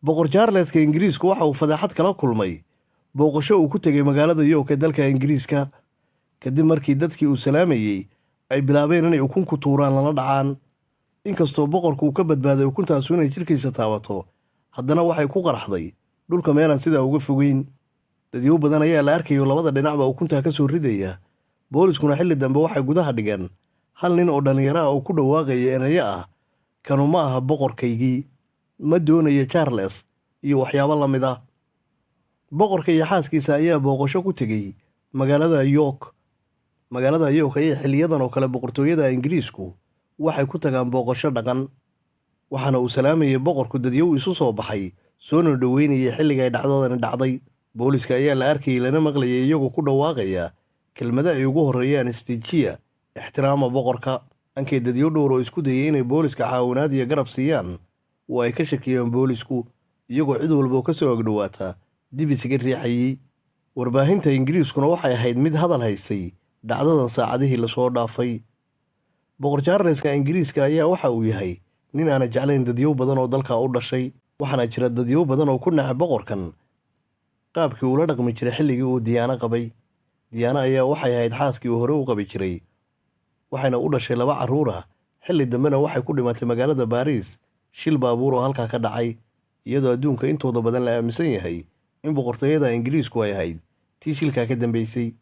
boqor Charleska Ingiriisku waxa uu fadeexad kala kulmay booqasho uu ku tegay magaalada York ee dalka Ingiriiska kadib markii dadkii uu salaamayay ay bilaabeen inay ukun ku tuuraan lana dhacaan. inkastoo boqorku uu ka badbaaday ukuntaas inay jirkiisa taabato, haddana waxay ku qarxday dhulka meelan sidaa uga fogeyn. dadyo badan ayaa la arkayo labada dhinacba ukunta ka soo ridaya. booliskuna xilli dambe waxay gudaha dhigeen hal nin oo dhalinyaro ah oo ku dhawaaqaya erayo ah kanu ma aha boqorkaygii, ma doonayo Charles iyo waxyaabo la mid ah. boqorka iyo xaaskiisa ayaa booqasho ku tegay magaalada York. magaalada York ayaa xiliyadan oo kale boqortooyada Ingiriisku waxay ku tagaan booqasho dhaqan, waxaana uu salaamayay boqorku dadyow isu soo baxay soona dhaweynayay xilliga ay dhacdadani dhacday. booliska ayaa la arkayay lana maqlayay iyagoo ku dhawaaqaya kelmado ay ugu horreeyaan istiijiya, ixtiraama boqorka. ankay dadyo dhowr oo isku dayay inay booliska caawinaad iyo garab siiyaan oo ay ka shakiyeen boolisku, iyagoo cid walba oo ka soo agdhowaata dib isaga riixayay. warbaahinta Ingiriiskuna waxay ahayd mid hadal haysay dhacdadan saacadihii lasoo dhaafay. boqor Charleska Ingiriiska ayaa waxa uu yahay nin aan jeclayn dadyo badan oo dalka u dhashay, waxaana jira dadyo badan oo ku nacay boqorkan qaabkii uu la dhaqmi jiray xilligii uu Diana qabay. Diana ayaa waxay ahayd xaaskii uu hore u qabi jiray, waxayna u dhashay 2 carruur ah. xilli dambena waxay ku dhimatay magaalada Paris shil baabuur oo halkaa ka dhacay, iyadoo adduunka intooda badan la aaminsan yahay in boqortooyada Ingiriisku ay ahayd tii shilkaa ka dambeysay.